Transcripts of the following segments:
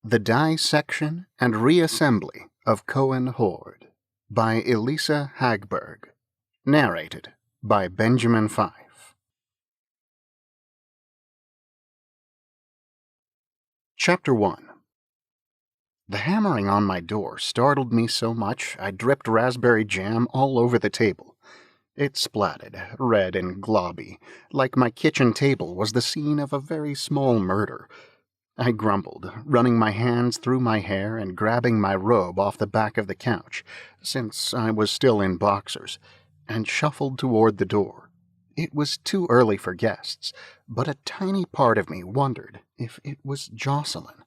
The Dissection and Reassembly of Cohen Hoard by Elesa Hagberg. Narrated by Benjamin Fife. Chapter 1. The hammering on my door startled me so much I dripped raspberry jam all over the table. It splatted, red and globby, like my kitchen table was the scene of a very small murder. I grumbled, running my hands through my hair and grabbing my robe off the back of the couch, since I was still in boxers, and shuffled toward the door. It was too early for guests, but a tiny part of me wondered if it was Jocelyn.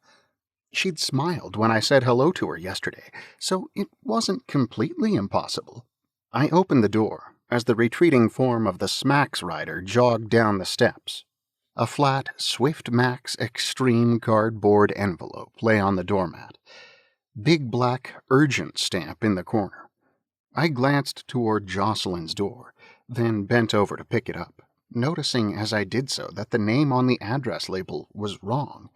She'd smiled when I said hello to her yesterday, so it wasn't completely impossible. I opened the door as the retreating form of the Smacks rider jogged down the steps. A flat, Swift Max Extreme cardboard envelope lay on the doormat. Big black urgent stamp in the corner. I glanced toward Jocelyn's door, then bent over to pick it up, noticing as I did so that the name on the address label was wrong.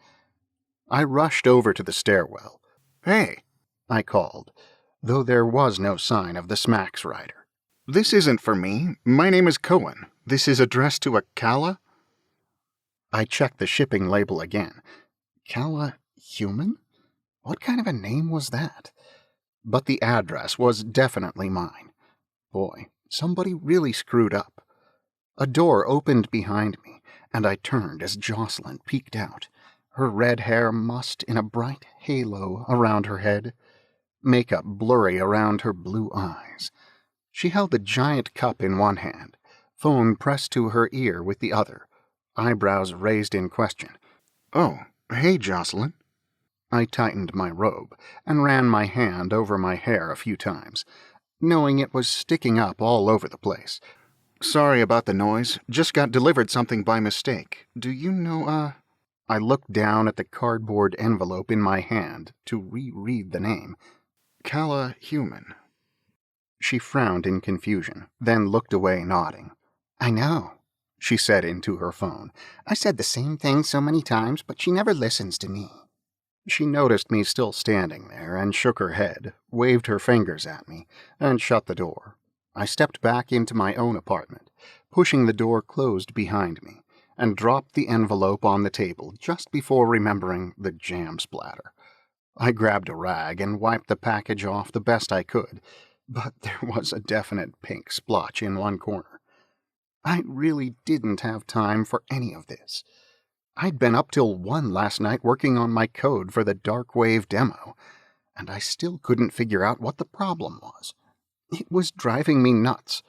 I rushed over to the stairwell. "Hey," I called, though there was no sign of the Smacks rider. "This isn't for me. My name is Cohen. This is addressed to a Calla?" I checked the shipping label again. Calla Human? What kind of a name was that? But the address was definitely mine. Boy, somebody really screwed up. A door opened behind me, and I turned as Jocelyn peeked out, her red hair mussed in a bright halo around her head, makeup blurry around her blue eyes. She held a giant cup in one hand, phone pressed to her ear with the other, eyebrows raised in question. "Oh, hey, Jocelyn." I tightened my robe and ran my hand over my hair a few times, knowing it was sticking up all over the place. "Sorry about the noise. Just got delivered something by mistake. Do you know, I looked down at the cardboard envelope in my hand to reread the name. Calla Human. She frowned in confusion, then looked away nodding. "I know," she said into her phone. "I said the same thing so many times, but she never listens to me." She noticed me still standing there and shook her head, waved her fingers at me, and shut the door. I stepped back into my own apartment, pushing the door closed behind me, and dropped the envelope on the table just before remembering the jam splatter. I grabbed a rag and wiped the package off the best I could, but there was a definite pink splotch in one corner. I really didn't have time for any of this. I'd been up till 1 last night working on my code for the Dark Wave demo, and I still couldn't figure out what the problem was. It was driving me nuts,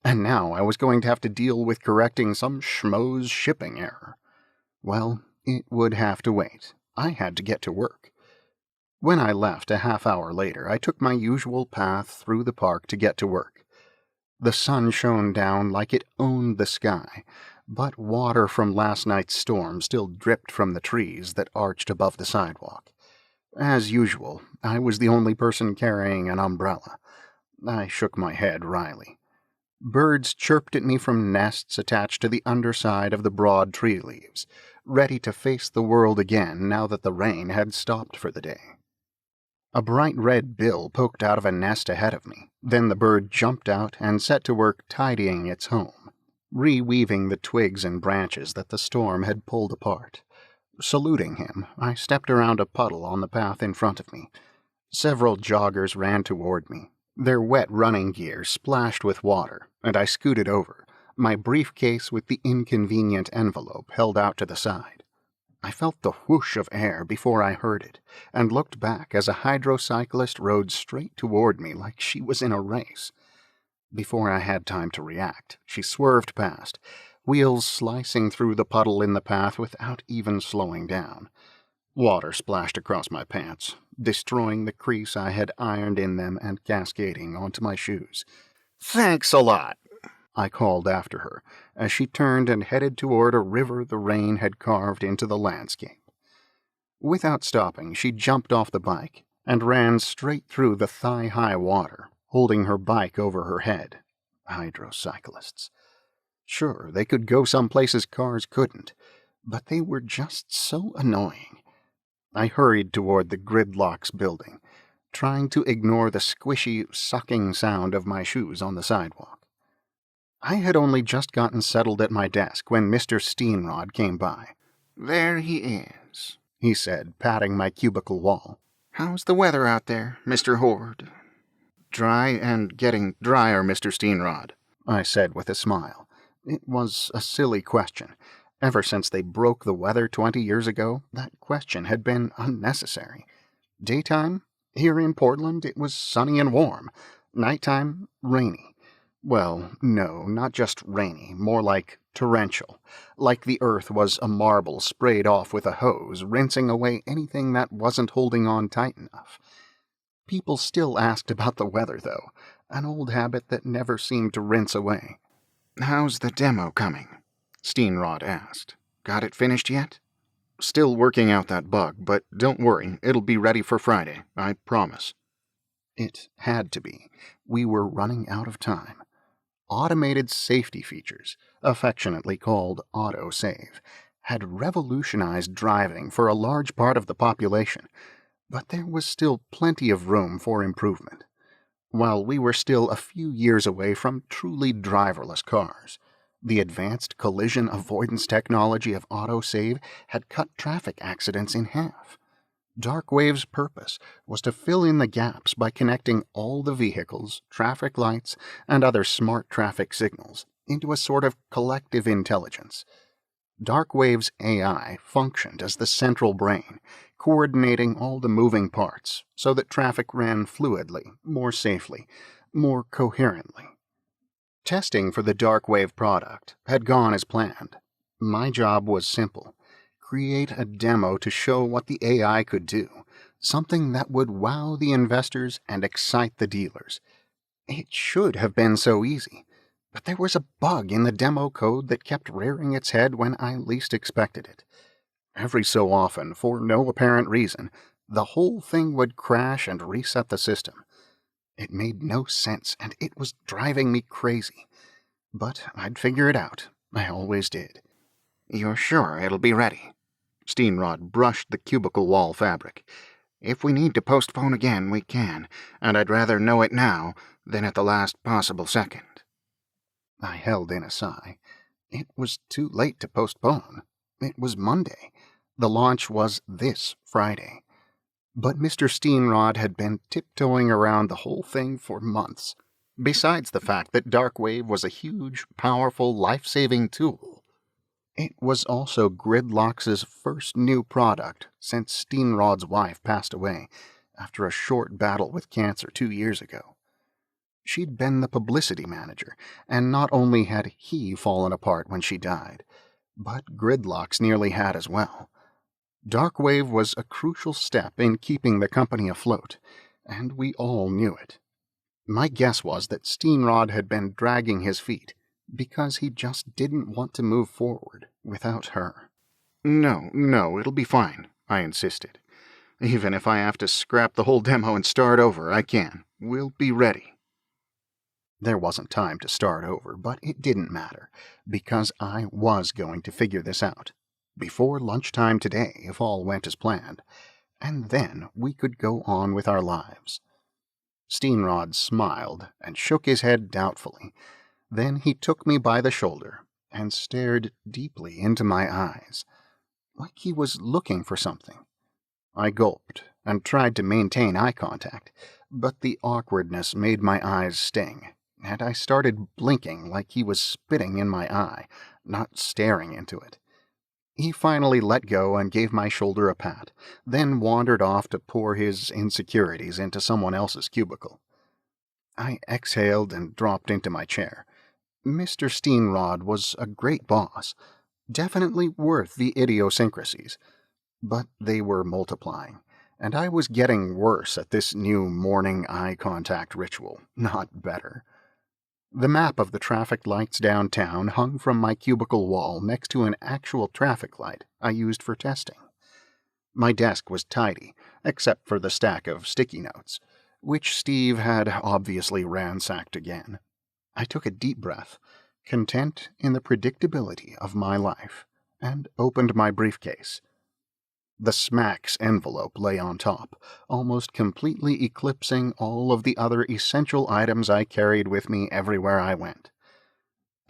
and now I was going to have to deal with correcting some schmo's shipping error. Well, it would have to wait. I had to get to work. When I left a half hour later, I took my usual path through the park to get to work. The sun shone down like it owned the sky, but water from last night's storm still dripped from the trees that arched above the sidewalk. As usual, I was the only person carrying an umbrella. I shook my head wryly. Birds chirped at me from nests attached to the underside of the broad tree leaves, ready to face the world again now that the rain had stopped for the day. A bright red bill poked out of a nest ahead of me. Then the bird jumped out and set to work tidying its home, reweaving the twigs and branches that the storm had pulled apart. Saluting him, I stepped around a puddle on the path in front of me. Several joggers ran toward me. Their wet running gear splashed with water, and I scooted over, my briefcase with the inconvenient envelope held out to the side. I felt the whoosh of air before I heard it, and looked back as a hydrocyclist rode straight toward me like she was in a race. Before I had time to react, she swerved past, wheels slicing through the puddle in the path without even slowing down. Water splashed across my pants, destroying the crease I had ironed in them and cascading onto my shoes. "Thanks a lot," I called after her, as she turned and headed toward a river the rain had carved into the landscape. Without stopping, she jumped off the bike and ran straight through the thigh-high water, holding her bike over her head. Hydrocyclists. Sure, they could go some places cars couldn't, but they were just so annoying. I hurried toward the Gridlock's building, trying to ignore the squishy, sucking sound of my shoes on the sidewalk. I had only just gotten settled at my desk when Mr. Steenrod came by. "There he is," he said, patting my cubicle wall. "How's the weather out there, Mr. Hoard?" "Dry and getting drier, Mr. Steenrod," I said with a smile. It was a silly question. Ever since they broke the weather 20 years ago, that question had been unnecessary. Daytime, here in Portland, it was sunny and warm. Nighttime, rainy. Well, no, not just rainy, more like torrential. Like the earth was a marble sprayed off with a hose, rinsing away anything that wasn't holding on tight enough. People still asked about the weather, though, an old habit that never seemed to rinse away. "How's the demo coming?" Steenrod asked. "Got it finished yet?" "Still working out that bug, but don't worry, it'll be ready for Friday, I promise." It had to be. We were running out of time. Automated safety features, affectionately called autosave, had revolutionized driving for a large part of the population, but there was still plenty of room for improvement. While we were still a few years away from truly driverless cars, the advanced collision avoidance technology of autosave had cut traffic accidents in half. Darkwave's purpose was to fill in the gaps by connecting all the vehicles, traffic lights, and other smart traffic signals into a sort of collective intelligence. Darkwave's AI functioned as the central brain, coordinating all the moving parts so that traffic ran fluidly, more safely, more coherently. Testing for the Darkwave product had gone as planned. My job was simple: create a demo to show what the AI could do, something that would wow the investors and excite the dealers. It should have been so easy, but there was a bug in the demo code that kept rearing its head when I least expected it. Every so often, for no apparent reason, the whole thing would crash and reset the system. It made no sense, and it was driving me crazy. But I'd figure it out. I always did. "You're sure it'll be ready?" Steenrod brushed the cubicle wall fabric. "If we need to postpone again, we can, and I'd rather know it now than at the last possible second." I held in a sigh. It was too late to postpone. It was Monday. The launch was this Friday. But Mr. Steenrod had been tiptoeing around the whole thing for months. Besides the fact that Darkwave was a huge, powerful, life-saving tool, it was also Gridlock's first new product since Steenrod's wife passed away after a short battle with cancer 2 years ago. She'd been the publicity manager, and not only had he fallen apart when she died, but Gridlock's nearly had as well. Darkwave was a crucial step in keeping the company afloat, and we all knew it. My guess was that Steenrod had been dragging his feet because he just didn't want to move forward without her. No, it'll be fine," I insisted. "Even if I have to scrap the whole demo and start over, I can. We'll be ready." There wasn't time to start over, but it didn't matter, because I was going to figure this out before lunchtime today if all went as planned, and then we could go on with our lives. Steenrod smiled and shook his head doubtfully. Then he took me by the shoulder and stared deeply into my eyes, like he was looking for something. I gulped and tried to maintain eye contact, but the awkwardness made my eyes sting, and I started blinking like he was spitting in my eye, not staring into it. He finally let go and gave my shoulder a pat, then wandered off to pour his insecurities into someone else's cubicle. I exhaled and dropped into my chair. Mr. Steenrod was a great boss, definitely worth the idiosyncrasies, but they were multiplying, and I was getting worse at this new morning eye contact ritual, not better. The map of the traffic lights downtown hung from my cubicle wall next to an actual traffic light I used for testing. My desk was tidy, except for the stack of sticky notes, which Steve had obviously ransacked again. I took a deep breath, content in the predictability of my life, and opened my briefcase. The Smacks envelope lay on top, almost completely eclipsing all of the other essential items I carried with me everywhere I went.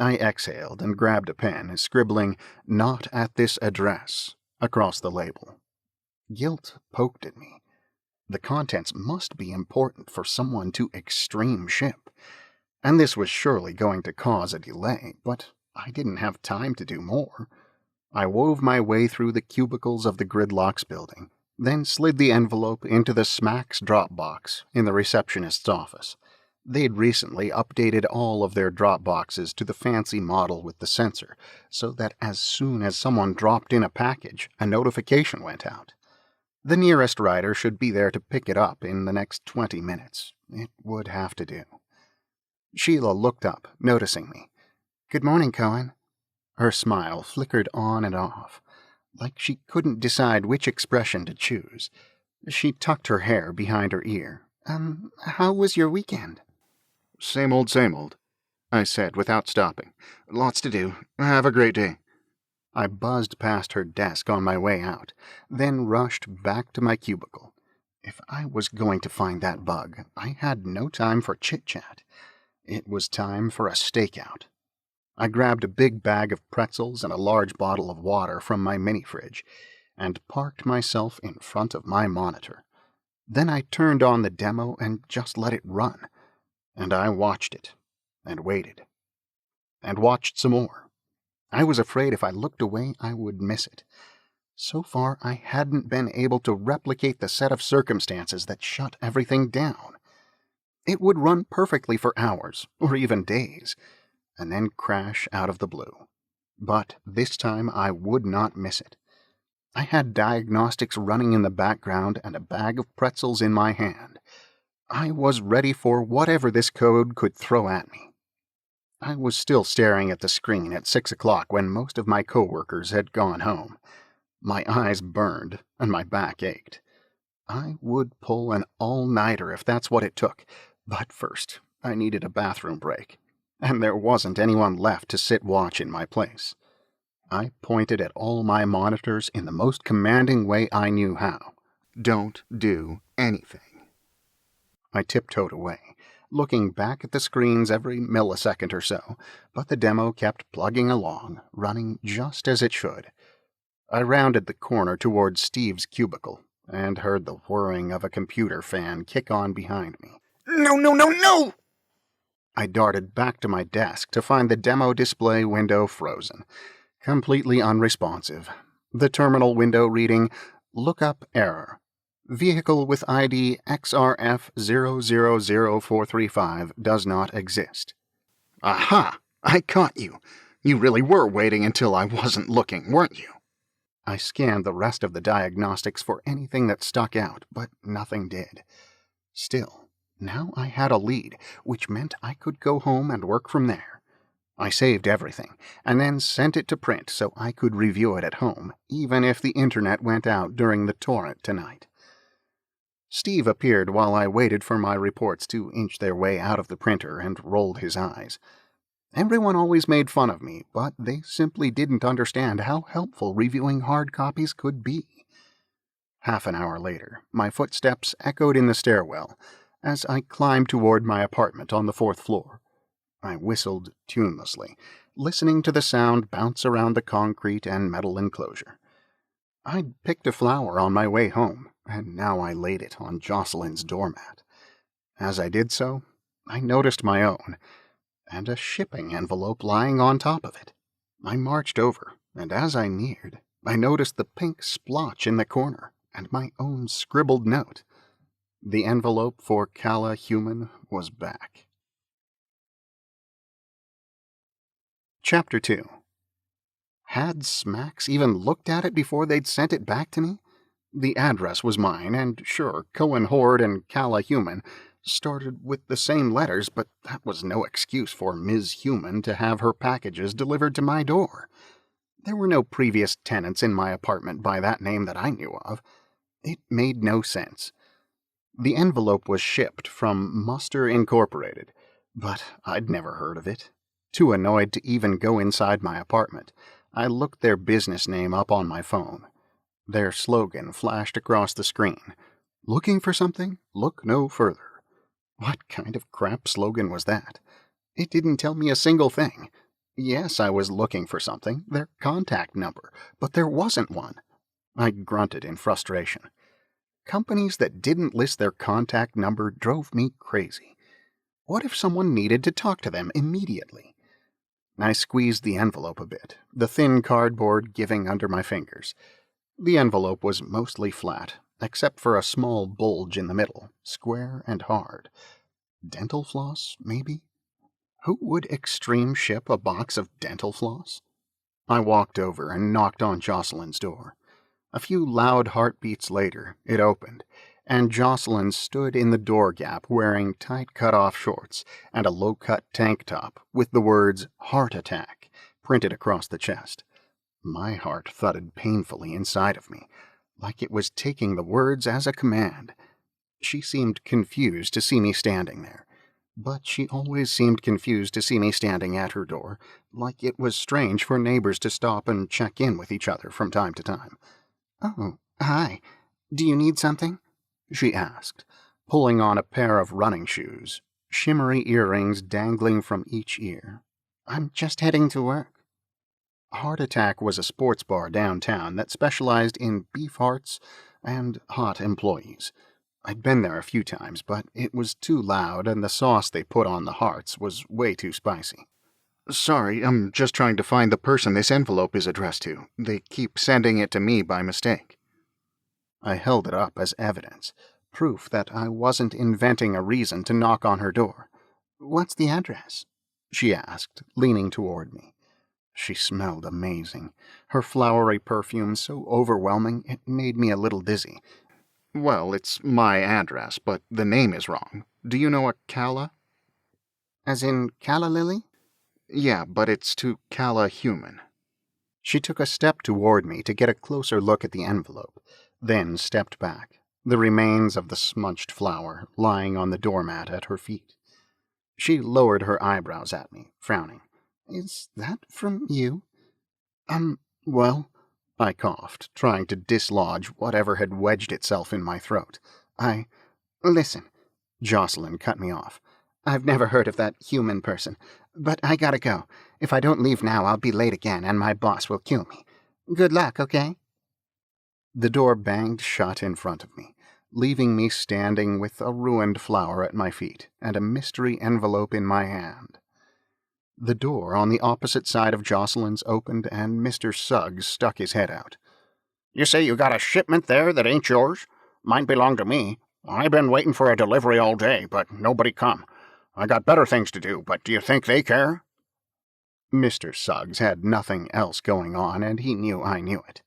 I exhaled and grabbed a pen, scribbling, "Not at this address," across the label. Guilt poked at me. The contents must be important for someone to extreme ship, and this was surely going to cause a delay, but I didn't have time to do more. I wove my way through the cubicles of the Gridlocks building, then slid the envelope into the Smacks drop box in the receptionist's office. They'd recently updated all of their drop boxes to the fancy model with the sensor, so that as soon as someone dropped in a package, a notification went out. The nearest rider should be there to pick it up in the next 20 minutes. It would have to do. Sheila looked up, noticing me. "Good morning, Cohen." Her smile flickered on and off, like she couldn't decide which expression to choose. She tucked her hair behind her ear. How was your weekend?" Same old, I said without stopping. Lots to do. Have a great day. I buzzed past her desk on my way out, then rushed back to my cubicle. If I was going to find that bug, I had no time for chit-chat. It was time for a stakeout. I grabbed a big bag of pretzels and a large bottle of water from my mini-fridge, and parked myself in front of my monitor. Then I turned on the demo and just let it run. And I watched it, and waited, and watched some more. I was afraid if I looked away, I would miss it. So far, I hadn't been able to replicate the set of circumstances that shut everything down. It would run perfectly for hours, or even days, and then crash out of the blue. But this time I would not miss it. I had diagnostics running in the background and a bag of pretzels in my hand. I was ready for whatever this code could throw at me. I was still staring at the screen at 6 o'clock when most of my coworkers had gone home. My eyes burned and my back ached. I would pull an all-nighter if that's what it took, but first I needed a bathroom break, and there wasn't anyone left to sit watch in my place. I pointed at all my monitors in the most commanding way I knew how. Don't do anything. I tiptoed away, looking back at the screens every millisecond or so, but the demo kept plugging along, running just as it should. I rounded the corner towards Steve's cubicle, and heard the whirring of a computer fan kick on behind me. No! I darted back to my desk to find the demo display window frozen, completely unresponsive. The terminal window reading, "Lookup error. Vehicle with ID XRF000435 does not exist." Aha! I caught you. You really were waiting until I wasn't looking, weren't you? I scanned the rest of the diagnostics for anything that stuck out, but nothing did. Still, now I had a lead, which meant I could go home and work from there. I saved everything, and then sent it to print so I could review it at home, even if the internet went out during the torrent tonight. Steve appeared while I waited for my reports to inch their way out of the printer and rolled his eyes. Everyone always made fun of me, but they simply didn't understand how helpful reviewing hard copies could be. Half an hour later, my footsteps echoed in the stairwell as I climbed toward my apartment on the 4th floor. I whistled tunelessly, listening to the sound bounce around the concrete and metal enclosure. I'd picked a flower on my way home, and now I laid it on Jocelyn's doormat. As I did so, I noticed my own, and a shipping envelope lying on top of it. I marched over, and as I neared, I noticed the pink splotch in the corner, and my own scribbled note. The envelope for Calla Human was back. Chapter 2. Had Smacks even looked at it before they'd sent it back to me? The address was mine, and sure, Cohen Hoard and Calla Human started with the same letters, but that was no excuse for Ms. Human to have her packages delivered to my door. There were no previous tenants in my apartment by that name that I knew of. It made no sense. The envelope was shipped from Muster Incorporated, but I'd never heard of it. Too annoyed to even go inside my apartment, I looked their business name up on my phone. Their slogan flashed across the screen. Looking for something? Look no further. What kind of crap slogan was that? It didn't tell me a single thing. Yes, I was looking for something, their contact number, but there wasn't one. I grunted in frustration. Companies that didn't list their contact number drove me crazy. What if someone needed to talk to them immediately? I squeezed the envelope a bit, the thin cardboard giving under my fingers. The envelope was mostly flat, except for a small bulge in the middle, square and hard. Dental floss, maybe? Who would extreme ship a box of dental floss? I walked over and knocked on Jocelyn's door. A few loud heartbeats later, it opened, and Jocelyn stood in the door gap wearing tight cut-off shorts and a low-cut tank top with the words "Heart Attack" printed across the chest. My heart thudded painfully inside of me, like it was taking the words as a command. She seemed confused to see me standing there, but she always seemed confused to see me standing at her door, like it was strange for neighbors to stop and check in with each other from time to time. "Oh, hi. Do you need something?" she asked, pulling on a pair of running shoes, shimmery earrings dangling from each ear. "I'm just heading to work." Heart Attack was a sports bar downtown that specialized in beef hearts and hot employees. I'd been there a few times, but it was too loud and the sauce they put on the hearts was way too spicy. Sorry, I'm just trying to find the person this envelope is addressed to. They keep sending it to me by mistake." I held it up as evidence, proof that I wasn't inventing a reason to knock on her door. "What's the address?" she asked, leaning toward me. She smelled amazing, her flowery perfume so overwhelming it made me a little dizzy. "Well, it's my address, but the name is wrong. Do you know a Calla?" "As in calla lily?" "Yeah, but it's to Calla Human." She took a step toward me to get a closer look at the envelope, then stepped back, the remains of the smudged flower lying on the doormat at her feet. She lowered her eyebrows at me, frowning. "Is that from you?" Well," I coughed, trying to dislodge whatever had wedged itself in my throat. Listen," Jocelyn cut me off. "I've never heard of that human person, but I gotta go. If I don't leave now, I'll be late again, and my boss will kill me. Good luck, okay?" The door banged shut in front of me, leaving me standing with a ruined flower at my feet and a mystery envelope in my hand. The door on the opposite side of Jocelyn's opened, and Mr. Suggs stuck his head out. "You say you got a shipment there that ain't yours? Mine belong to me. I been waiting for a delivery all day, but nobody come. I got better things to do, but do you think they care?" Mr. Suggs had nothing else going on, and he knew I knew it.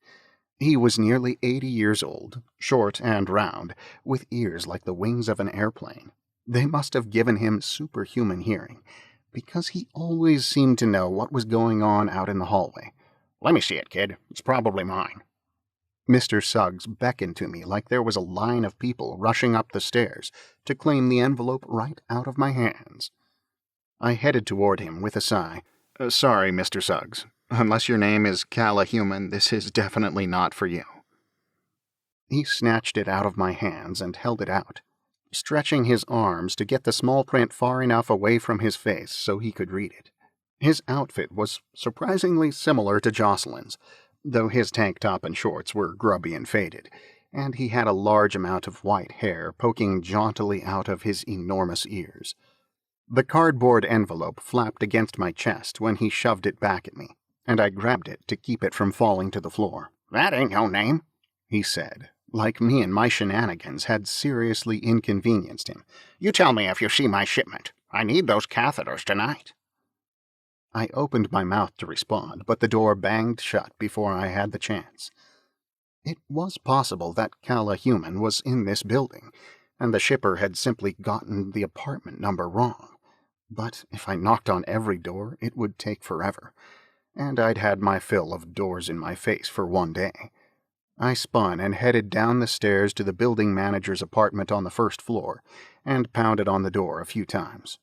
He was nearly 80 years old, short and round, with ears like the wings of an airplane. They must have given him superhuman hearing, because he always seemed to know what was going on out in the hallway. "Let me see it, kid. It's probably mine." Mr. Suggs beckoned to me like there was a line of people rushing up the stairs to claim the envelope right out of my hands. I headed toward him with a sigh. Sorry, Mr. Suggs. Unless your name is Calla Human, this is definitely not for you." He snatched it out of my hands and held it out, stretching his arms to get the small print far enough away from his face so he could read it. His outfit was surprisingly similar to Jocelyn's, though his tank top and shorts were grubby and faded, and he had a large amount of white hair poking jauntily out of his enormous ears. The cardboard envelope flapped against my chest when he shoved it back at me, and I grabbed it to keep it from falling to the floor. "That ain't no name," he said, like me and my shenanigans had seriously inconvenienced him. "You tell me if you see my shipment. I need those catheters tonight." I opened my mouth to respond, but the door banged shut before I had the chance. It was possible that Calla Human was in this building, and the shipper had simply gotten the apartment number wrong. But if I knocked on every door, it would take forever, and I'd had my fill of doors in my face for one day. I spun and headed down the stairs to the building manager's apartment on the first floor, and pounded on the door a few times.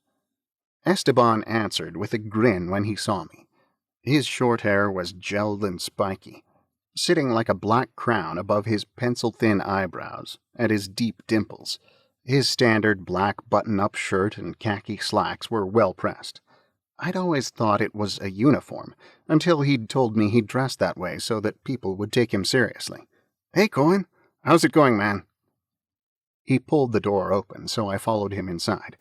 Esteban answered with a grin when he saw me. His short hair was gelled and spiky. sitting like a black crown above his pencil-thin eyebrows and his deep dimples. His standard black button-up shirt and khaki slacks were well pressed. I'd always thought it was a uniform, until he'd told me he'd dressed that way so that people would take him seriously. "Hey, Cohen, how's it going, man?" He pulled the door open, so I followed him inside.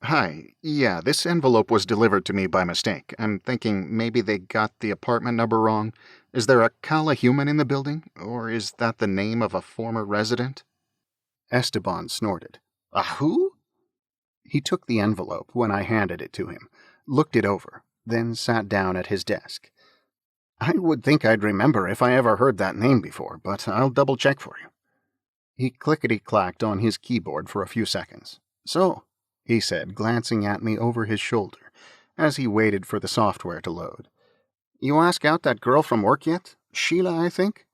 Hi, yeah, this envelope was delivered to me by mistake. I'm thinking maybe they got the apartment number wrong. Is there a Calla Human in the building, or is that the name of a former resident? Esteban snorted. A who? He took the envelope when I handed it to him, looked it over, then sat down at his desk. I would think I'd remember if I ever heard that name before, but I'll double-check for you. He clickety-clacked on his keyboard for a few seconds. "So," he said, glancing at me over his shoulder as he waited for the software to load, "you ask out that girl from work yet? Sheila, I think?"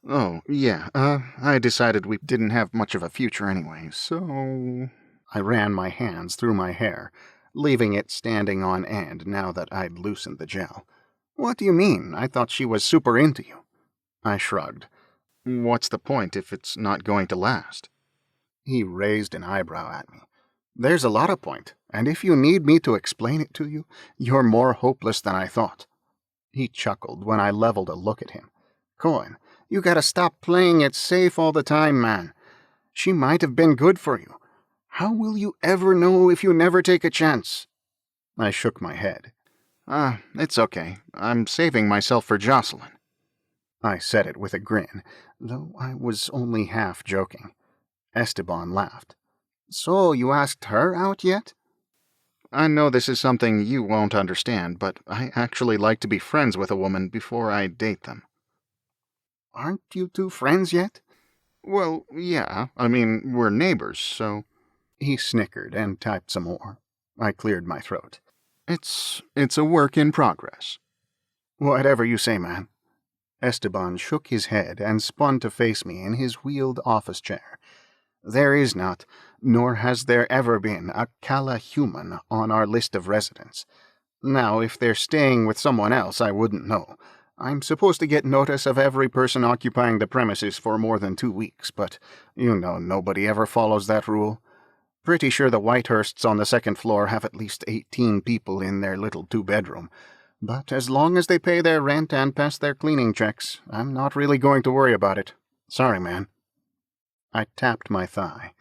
Oh, yeah, I decided we didn't have much of a future anyway, so... I ran my hands through my hair, leaving it standing on end now that I'd loosened the gel. "What do you mean? I thought she was super into you." I shrugged. What's the point if it's not going to last? He raised an eyebrow at me. "There's a lot of point, and if you need me to explain it to you, you're more hopeless than I thought." He chuckled when I leveled a look at him. "Cohen, you gotta stop playing it safe all the time, man. She might have been good for you. How will you ever know if you never take a chance?" I shook my head. It's okay. I'm saving myself for Jocelyn. I said it with a grin, though I was only half joking. Esteban laughed. "So you asked her out yet?" I know this is something you won't understand, but I actually like to be friends with a woman before I date them. "Aren't you two friends yet?" Well, yeah. I mean, we're neighbors, so... He snickered and typed some more. I cleared my throat. It's a work in progress. "Whatever you say, man." Esteban shook his head and spun to face me in his wheeled office chair. "There is not, nor has there ever been, a Calla Human on our list of residents. Now, if they're staying with someone else, I wouldn't know. I'm supposed to get notice of every person occupying the premises for more than 2 weeks, but you know nobody ever follows that rule. Pretty sure the Whitehursts on the second floor have at least 18 people in their little 2-bedroom. But as long as they pay their rent and pass their cleaning checks, I'm not really going to worry about it. Sorry, man." I tapped my thigh.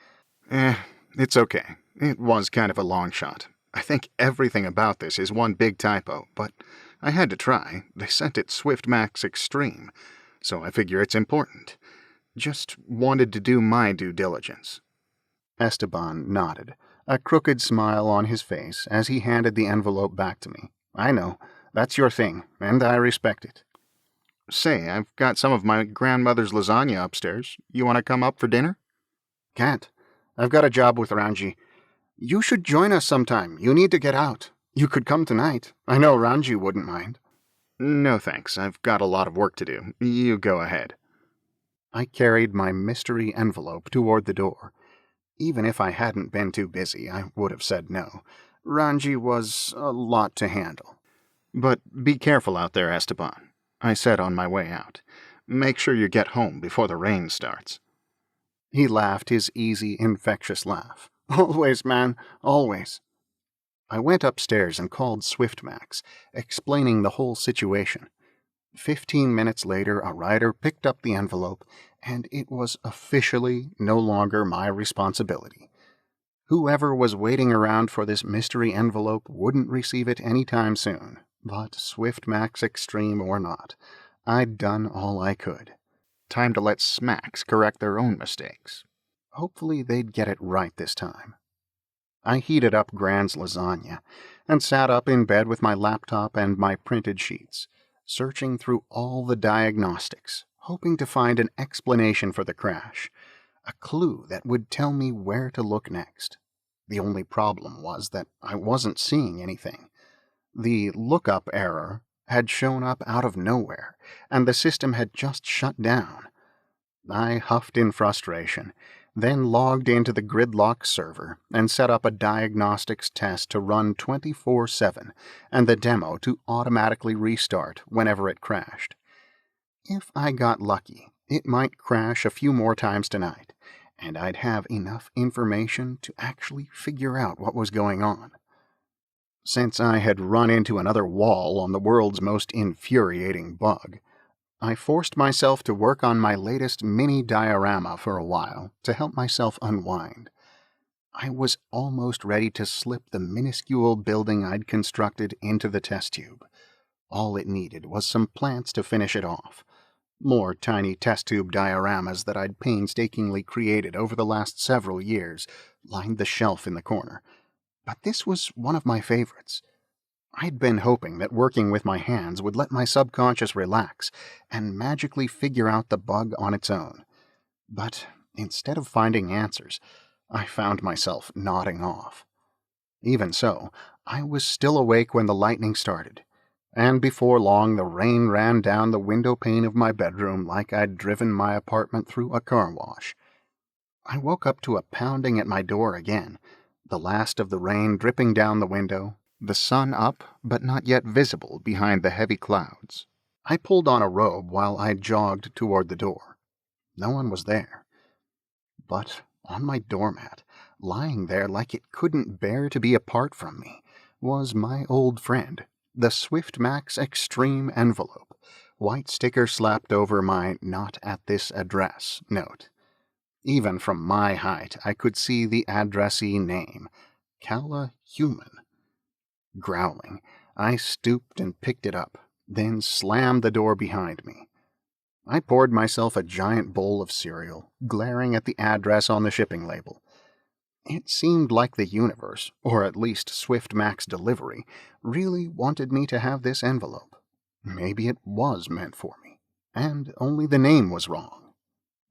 It's okay. It was kind of a long shot. I think everything about this is one big typo, but I had to try. They sent it Swiftmax Extreme, so I figure it's important. Just wanted to do my due diligence. Esteban nodded, a crooked smile on his face as he handed the envelope back to me. "I know. That's your thing, and I respect it." Say, I've got some of my grandmother's lasagna upstairs. You want to come up for dinner? "Can't. I've got a job with Ranji. You should join us sometime. You need to get out. You could come tonight. I know Ranji wouldn't mind." No thanks. I've got a lot of work to do. You go ahead. I carried my mystery envelope toward the door. Even if I hadn't been too busy, I would have said no. Ranji was a lot to handle. But be careful out there, Esteban, I said on my way out. Make sure you get home before the rain starts. He laughed his easy, infectious laugh. "Always, man, always." I went upstairs and called Swiftmax, explaining the whole situation. 15 minutes later, a rider picked up the envelope, and it was officially no longer my responsibility. Whoever was waiting around for this mystery envelope wouldn't receive it any time soon, but Swiftmax Extreme or not, I'd done all I could. Time to let Smacks correct their own mistakes. Hopefully they'd get it right this time. I heated up Grand's lasagna and sat up in bed with my laptop and my printed sheets, searching through all the diagnostics, hoping to find an explanation for the crash, a clue that would tell me where to look next. The only problem was that I wasn't seeing anything. The lookup error had shown up out of nowhere, and the system had just shut down. I huffed in frustration, then logged into the Gridlock server and set up a diagnostics test to run 24/7 and the demo to automatically restart whenever it crashed. If I got lucky, it might crash a few more times tonight, and I'd have enough information to actually figure out what was going on. Since I had run into another wall on the world's most infuriating bug, I forced myself to work on my latest mini diorama for a while to help myself unwind. I was almost ready to slip the minuscule building I'd constructed into the test tube. All it needed was some plants to finish it off. More tiny test tube dioramas that I'd painstakingly created over the last several years lined the shelf in the corner. But this was one of my favorites. I'd been hoping that working with my hands would let my subconscious relax and magically figure out the bug on its own. But instead of finding answers, I found myself nodding off. Even so, I was still awake when the lightning started, and before long the rain ran down the window pane of my bedroom like I'd driven my apartment through a car wash. I woke up to a pounding at my door again, the last of the rain dripping down the window, the sun up but not yet visible behind the heavy clouds. I pulled on a robe while I jogged toward the door. No one was there. But on my doormat, lying there like it couldn't bear to be apart from me, was my old friend, the Swiftmax Extreme envelope, white sticker slapped over my "not at this address" note. Even from my height, I could see the addressee name, Calla Human. Growling, I stooped and picked it up, then slammed the door behind me. I poured myself a giant bowl of cereal, glaring at the address on the shipping label. It seemed like the universe, or at least Swiftmax Delivery, really wanted me to have this envelope. Maybe it was meant for me, and only the name was wrong.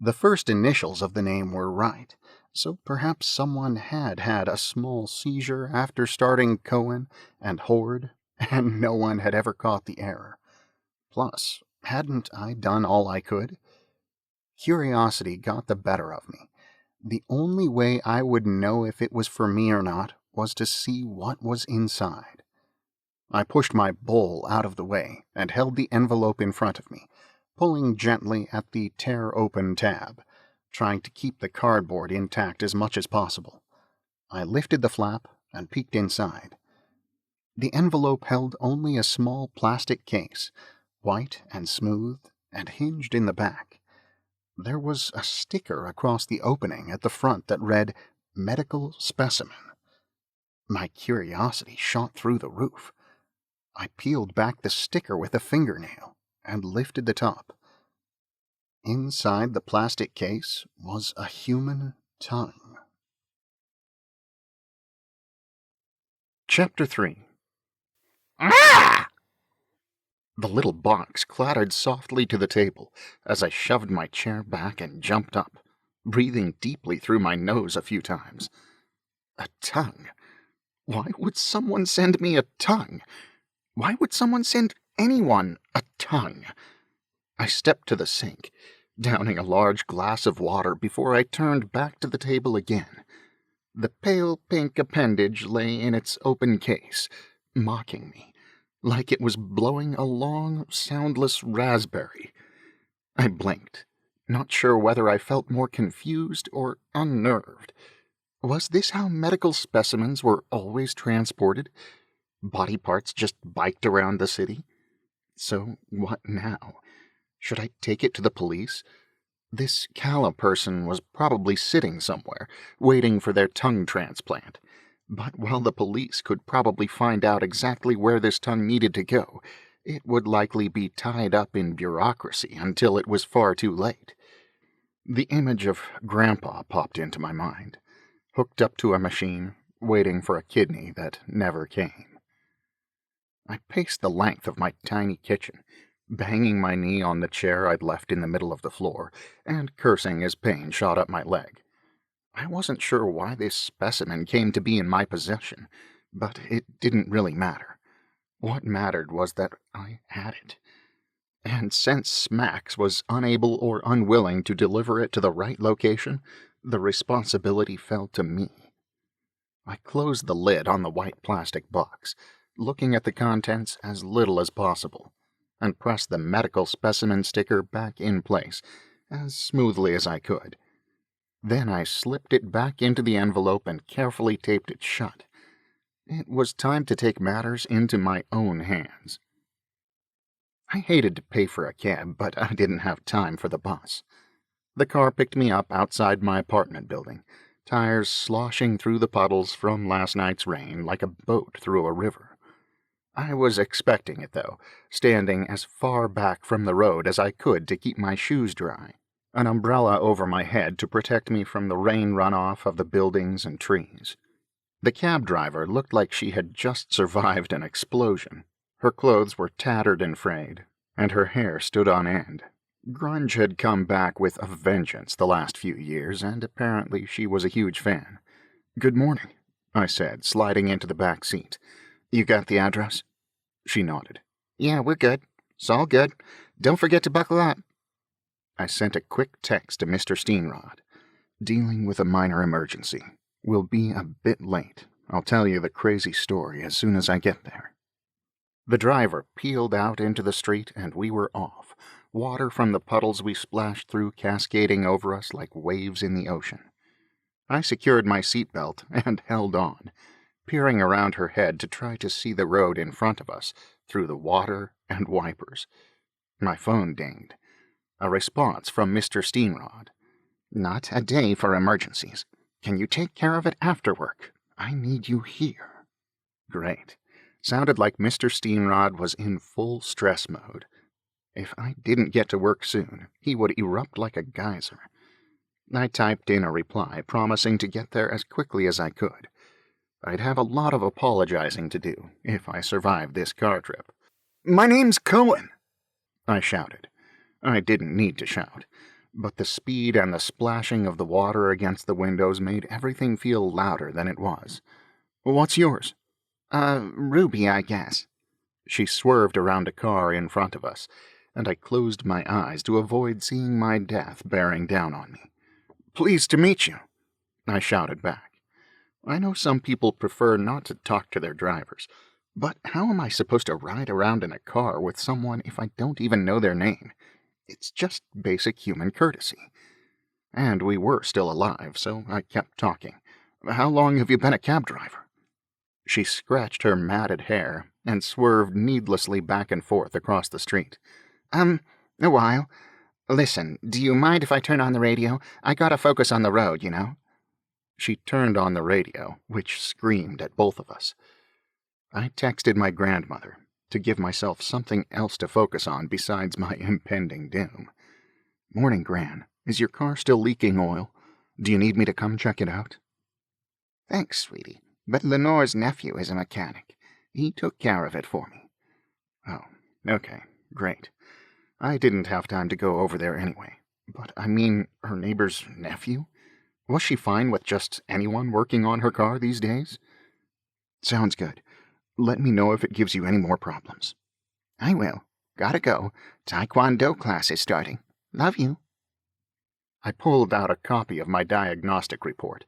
The first initials of the name were right, so perhaps someone had had a small seizure after starting Cohen and Hoard, and no one had ever caught the error. Plus, hadn't I done all I could? Curiosity got the better of me. The only way I would know if it was for me or not was to see what was inside. I pushed my bowl out of the way and held the envelope in front of me, pulling gently at the tear-open tab, trying to keep the cardboard intact as much as possible. I lifted the flap and peeked inside. The envelope held only a small plastic case, white and smooth and hinged in the back. There was a sticker across the opening at the front that read, "Medical Specimen." My curiosity shot through the roof. I peeled back the sticker with a fingernail and lifted the top. Inside the plastic case was a human tongue. Chapter 3. Ah! The little box clattered softly to the table as I shoved my chair back and jumped up, breathing deeply through my nose a few times. A tongue. Why would someone send me a tongue? Why would someone send anyone a tongue? I stepped to the sink, downing a large glass of water before I turned back to the table again. The pale pink appendage lay in its open case, mocking me, like it was blowing a long, soundless raspberry. I blinked, not sure whether I felt more confused or unnerved. Was this how medical specimens were always transported? Body parts just biked around the city? So what now? Should I take it to the police? This Calla person was probably sitting somewhere, waiting for their tongue transplant. But while the police could probably find out exactly where this tongue needed to go, it would likely be tied up in bureaucracy until it was far too late. The image of Grandpa popped into my mind, hooked up to a machine, waiting for a kidney that never came. I paced the length of my tiny kitchen, banging my knee on the chair I'd left in the middle of the floor, and cursing as pain shot up my leg. I wasn't sure why this specimen came to be in my possession, but it didn't really matter. What mattered was that I had it. And since Smax was unable or unwilling to deliver it to the right location, the responsibility fell to me. I closed the lid on the white plastic box, looking at the contents as little as possible. and pressed the medical specimen sticker back in place as smoothly as I could. Then I slipped it back into the envelope and carefully taped it shut. It was time to take matters into my own hands. I hated to pay for a cab, but I didn't have time for the bus. The car picked me up outside my apartment building, tires sloshing through the puddles from last night's rain like a boat through a river. I was expecting it, though, standing as far back from the road as I could to keep my shoes dry, an umbrella over my head to protect me from the rain runoff of the buildings and trees. The cab driver looked like she had just survived an explosion. Her clothes were tattered and frayed, and her hair stood on end. Grunge had come back with a vengeance the last few years, and apparently she was a huge fan. "Good morning," I said, sliding into the back seat. "You got the address?" She nodded. "Yeah, we're good. It's all good. Don't forget to buckle up." I sent a quick text to Mr. Steenrod. "Dealing with a minor emergency. Will be a bit late. I'll tell you the crazy story as soon as I get there." The driver peeled out into the street, and we were off, water from the puddles we splashed through cascading over us like waves in the ocean. I secured my seatbelt and held on, peering around her head to try to see the road in front of us through the water and wipers. My phone dinged. A response from Mr. Steenrod. "Not a day for emergencies. Can you take care of it after work? I need you here." Great. Sounded like Mr. Steenrod was in full stress mode. If I didn't get to work soon, he would erupt like a geyser. I typed in a reply, promising to get there as quickly as I could. I'd have a lot of apologizing to do if I survived this car trip. "My name's Cohen," I shouted. I didn't need to shout, but the speed and the splashing of the water against the windows made everything feel louder than it was. "What's yours?" Ruby, I guess." She swerved around a car in front of us, and I closed my eyes to avoid seeing my death bearing down on me. "Pleased to meet you," I shouted back. I know some people prefer not to talk to their drivers, but how am I supposed to ride around in a car with someone if I don't even know their name? It's just basic human courtesy. And we were still alive, so I kept talking. "How long have you been a cab driver?" She scratched her matted hair and swerved needlessly back and forth across the street. A while. Listen, do you mind if I turn on the radio? I gotta focus on the road, you know." She turned on the radio, which screamed at both of us. I texted my grandmother to give myself something else to focus on besides my impending doom. "Morning, Gran. Is your car still leaking oil? Do you need me to come check it out?" "Thanks, sweetie. But Lenore's nephew is a mechanic. He took care of it for me." "Oh, okay, great. I didn't have time to go over there anyway. But I mean, her neighbor's nephew? Was she fine with just anyone working on her car these days?" "Sounds good. Let me know if it gives you any more problems." "I will. Gotta go. Taekwondo class is starting. Love you." I pulled out a copy of my diagnostic report,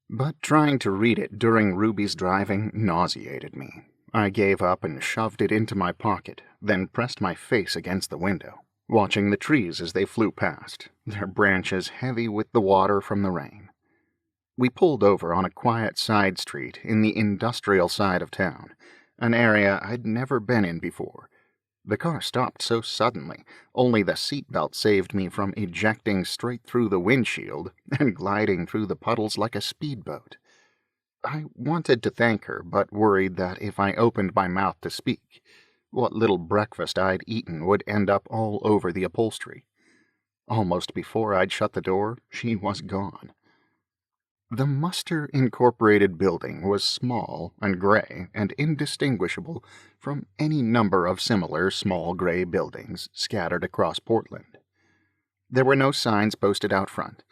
but trying to read it during Ruby's driving nauseated me. I gave up and shoved it into my pocket, then pressed my face against the window, watching the trees as they flew past, their branches heavy with the water from the rain. We pulled over on a quiet side street in the industrial side of town, an area I'd never been in before. The car stopped so suddenly, only the seatbelt saved me from ejecting straight through the windshield and gliding through the puddles like a speedboat. I wanted to thank her, but worried that if I opened my mouth to speak, what little breakfast I'd eaten would end up all over the upholstery. Almost before I'd shut the door, she was gone. The Muster Incorporated building was small and gray and indistinguishable from any number of similar small gray buildings scattered across Portland. There were no signs posted out front,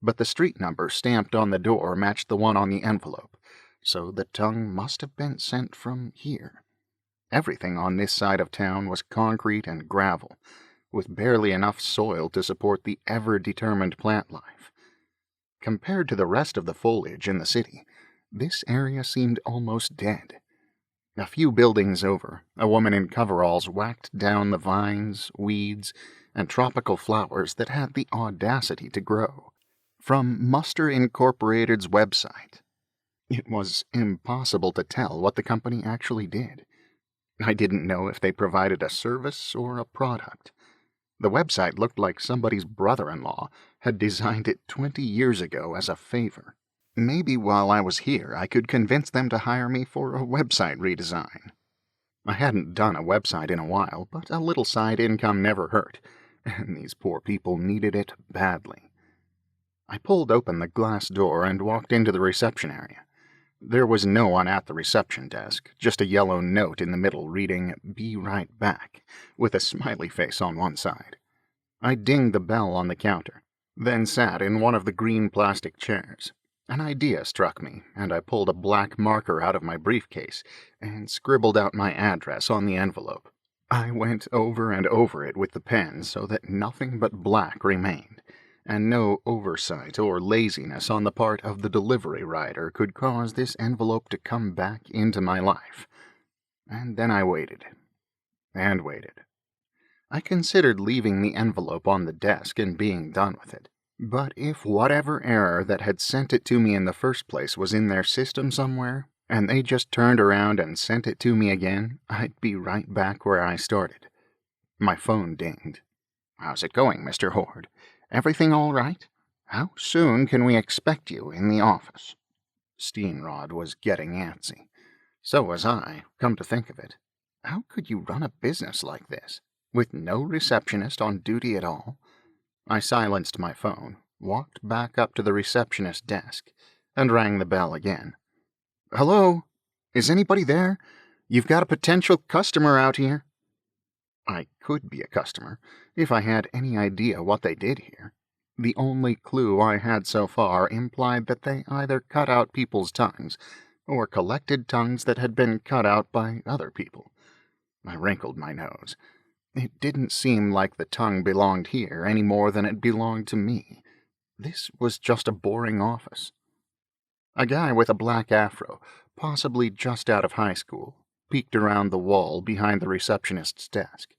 but the street number stamped on the door matched the one on the envelope, so the tongue must have been sent from here. Everything on this side of town was concrete and gravel, with barely enough soil to support the ever-determined plant life. Compared to the rest of the foliage in the city, this area seemed almost dead. A few buildings over, a woman in coveralls whacked down the vines, weeds, and tropical flowers that had the audacity to grow. From Muster Incorporated's website, it was impossible to tell what the company actually did. I didn't know if they provided a service or a product. The website looked like somebody's brother-in-law had designed it 20 years ago as a favor. Maybe while I was here, I could convince them to hire me for a website redesign. I hadn't done a website in a while, but a little side income never hurt, and these poor people needed it badly. I pulled open the glass door and walked into the reception area. There was no one at the reception desk, just a yellow note in the middle reading, "Be right back," with a smiley face on one side. I dinged the bell on the counter, then sat in one of the green plastic chairs. An idea struck me, and I pulled a black marker out of my briefcase and scribbled out my address on the envelope. I went over and over it with the pen so that nothing but black remained, and no oversight or laziness on the part of the delivery rider could cause this envelope to come back into my life. And then I waited, and waited. I considered leaving the envelope on the desk and being done with it. But if whatever error that had sent it to me in the first place was in their system somewhere, and they just turned around and sent it to me again, I'd be right back where I started. My phone dinged. "How's it going, Mr. Hoard? Everything all right? How soon can we expect you in the office?" Steenrod was getting antsy. So was I, come to think of it. How could you run a business like this, with no receptionist on duty at all? I silenced my phone, walked back up to the receptionist's desk, and rang the bell again. "Hello? Is anybody there? You've got a potential customer out here." I could be a customer, if I had any idea what they did here. The only clue I had so far implied that they either cut out people's tongues, or collected tongues that had been cut out by other people. I wrinkled my nose. It didn't seem like the tongue belonged here any more than it belonged to me. This was just a boring office. A guy with a black afro, possibly just out of high school, peeked around the wall behind the receptionist's desk.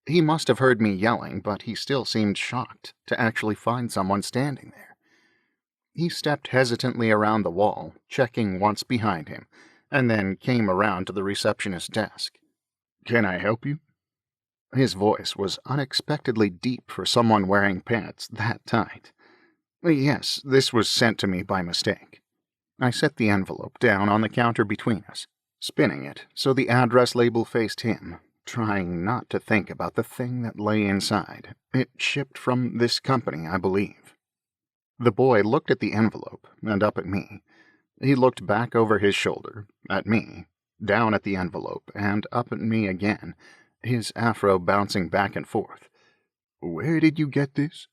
He must have heard me yelling, but he still seemed shocked to actually find someone standing there. He stepped hesitantly around the wall, checking once behind him, and then came around to the receptionist's desk. "Can I help you?" His voice was unexpectedly deep for someone wearing pants that tight. "Yes, this was sent to me by mistake." I set the envelope down on the counter between us, spinning it so the address label faced him, trying not to think about the thing that lay inside. It shipped from this company, I believe. The boy looked at the envelope and up at me. He looked back over his shoulder, at me, down at the envelope, and up at me again, his afro bouncing back and forth. "Where did you get this?"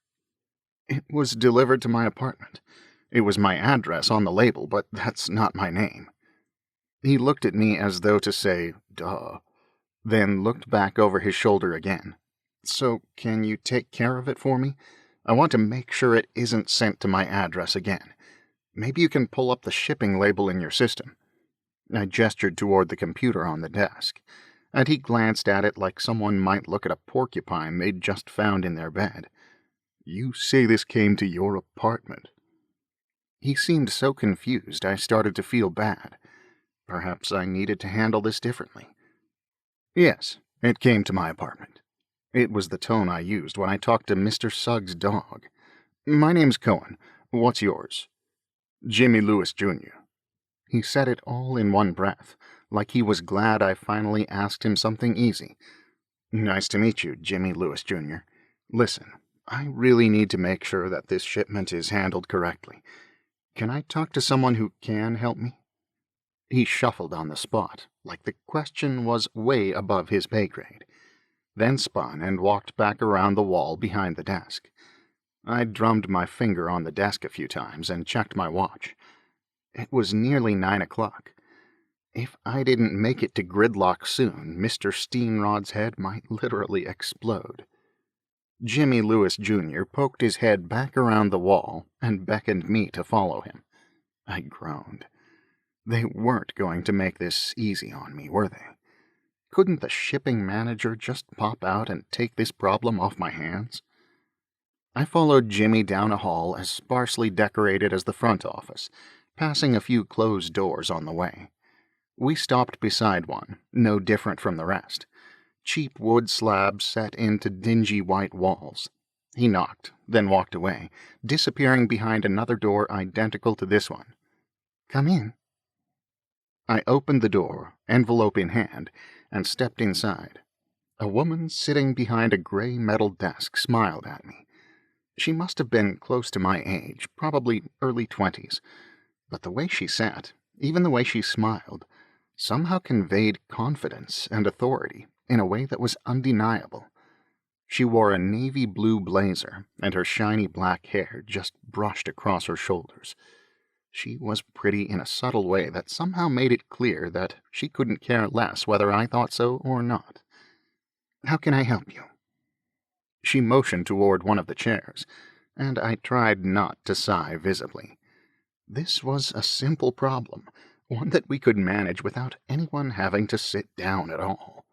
"It was delivered to my apartment. It was my address on the label, but that's not my name." He looked at me as though to say, "Duh," then looked back over his shoulder again. "So, can you take care of it for me? I want to make sure it isn't sent to my address again. Maybe you can pull up the shipping label in your system." I gestured toward the computer on the desk, and he glanced at it like someone might look at a porcupine they'd just found in their bed. "You say this came to your apartment?" He seemed so confused I started to feel bad. Perhaps I needed to handle this differently. "Yes, it came to my apartment." It was the tone I used when I talked to Mr. Suggs' dog. "My name's Cohen. What's yours?" "Jimmy Lewis, Jr." He said it all in one breath, like he was glad I finally asked him something easy. "Nice to meet you, Jimmy Lewis, Jr. Listen, I really need to make sure that this shipment is handled correctly. Can I talk to someone who can help me?" He shuffled on the spot, like the question was way above his pay grade, then spun and walked back around the wall behind the desk. I drummed my finger on the desk a few times and checked my watch. It was nearly 9 o'clock. If I didn't make it to Gridlock soon, Mr. Steenrod's head might literally explode. Jimmy Lewis, Jr. poked his head back around the wall and beckoned me to follow him. I groaned. They weren't going to make this easy on me, were they? Couldn't the shipping manager just pop out and take this problem off my hands? I followed Jimmy down a hall as sparsely decorated as the front office, passing a few closed doors on the way. We stopped beside one, no different from the rest. Cheap wood slabs set into dingy white walls. He knocked, then walked away, disappearing behind another door identical to this one. "Come in." I opened the door, envelope in hand, and stepped inside. A woman sitting behind a gray metal desk smiled at me. She must have been close to my age, probably early 20s, but the way she sat, even the way she smiled, somehow conveyed confidence and authority in a way that was undeniable. She wore a navy blue blazer, and her shiny black hair just brushed across her shoulders. She was pretty in a subtle way that somehow made it clear that she couldn't care less whether I thought so or not. "How can I help you?" She motioned toward one of the chairs, and I tried not to sigh visibly. This was a simple problem, one that we could manage without anyone having to sit down at all.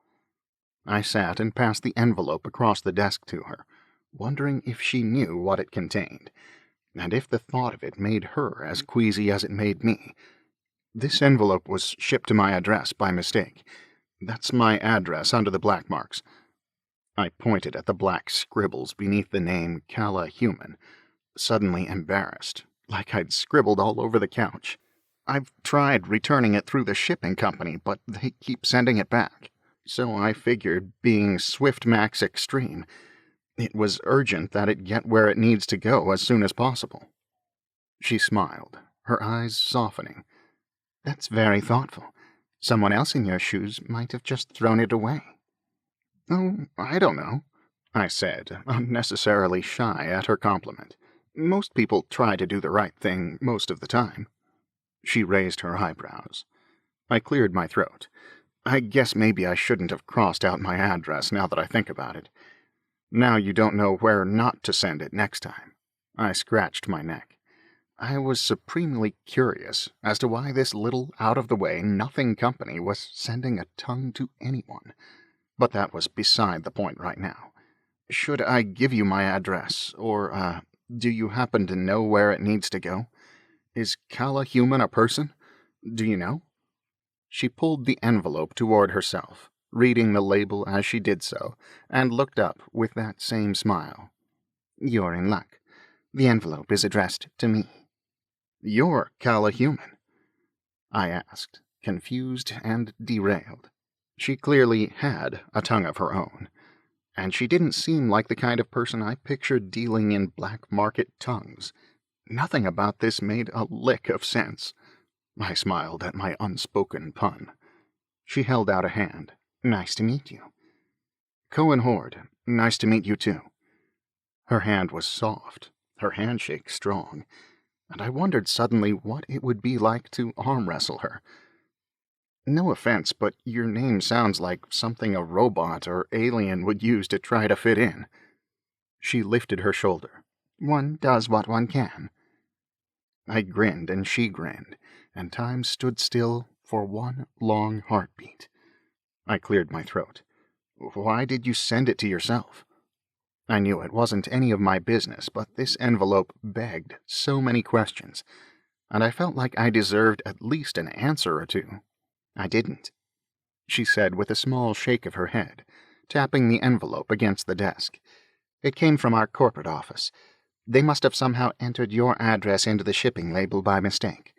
I sat and passed the envelope across the desk to her, wondering if she knew what it contained, and if the thought of it made her as queasy as it made me. "This envelope was shipped to my address by mistake. That's my address under the black marks." I pointed at the black scribbles beneath the name Calla Human, suddenly embarrassed, like I'd scribbled all over the couch. "I've tried returning it through the shipping company, but they keep sending it back. So I figured, being Swiftmax Extreme, it was urgent that it get where it needs to go as soon as possible." She smiled, her eyes softening. "That's very thoughtful. Someone else in your shoes might have just thrown it away." "Oh, I don't know," I said, unnecessarily shy at her compliment. "Most people try to do the right thing most of the time." She raised her eyebrows. I cleared my throat. "I guess maybe I shouldn't have crossed out my address now that I think about it. Now you don't know where not to send it next time." I scratched my neck. I was supremely curious as to why this little out-of-the-way nothing company was sending a tongue to anyone. But that was beside the point right now. "Should I give you my address, or, do you happen to know where it needs to go? Is Calla Human a person? Do you know?" She pulled the envelope toward herself, reading the label as she did so, and looked up with that same smile. "You're in luck. The envelope is addressed to me." "You're Calla Human?" I asked, confused and derailed. She clearly had a tongue of her own, and she didn't seem like the kind of person I pictured dealing in black market tongues. Nothing about this made a lick of sense. I smiled at my unspoken pun. She held out a hand. "Nice to meet you." "Cohen Hoard, nice to meet you too." Her hand was soft, her handshake strong, and I wondered suddenly what it would be like to arm wrestle her. "No offense, but your name sounds like something a robot or alien would use to try to fit in." She lifted her shoulder. "One does what one can." I grinned and she grinned, and time stood still for one long heartbeat. I cleared my throat. "Why did you send it to yourself?" I knew it wasn't any of my business, but this envelope begged so many questions, and I felt like I deserved at least an answer or two. "I didn't," she said with a small shake of her head, tapping the envelope against the desk. "It came from our corporate office. They must have somehow entered your address into the shipping label by mistake.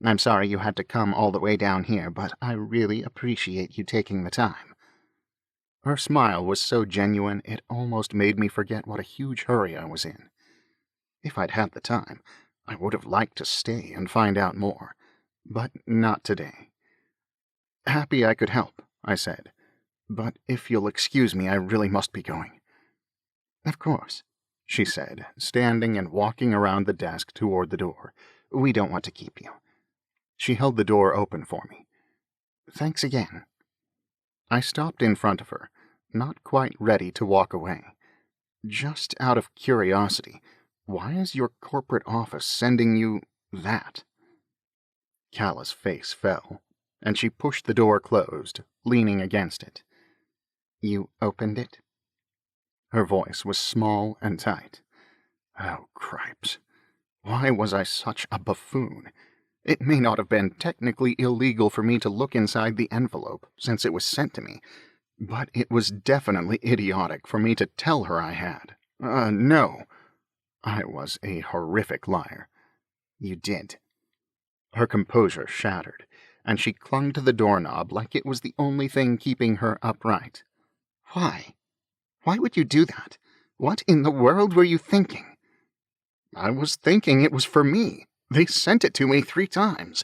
I'm sorry you had to come all the way down here, but I really appreciate you taking the time." Her smile was so genuine it almost made me forget what a huge hurry I was in. If I'd had the time, I would have liked to stay and find out more, but not today. "Happy I could help," I said, "but if you'll excuse me, I really must be going." "Of course," she said, standing and walking around the desk toward the door. "We don't want to keep you." She held the door open for me. "Thanks again." I stopped in front of her, not quite ready to walk away. "Just out of curiosity, why is your corporate office sending you that?" Calla's face fell, and she pushed the door closed, leaning against it. "You opened it?" Her voice was small and tight. Oh, cripes. Why was I such a buffoon? It may not have been technically illegal for me to look inside the envelope, since it was sent to me, but it was definitely idiotic for me to tell her I had. No. I was a horrific liar. "You did." Her composure shattered, and she clung to the doorknob like it was the only thing keeping her upright. "Why? Why would you do that? What in the world were you thinking?" "I was thinking it was for me. They sent it to me 3 times.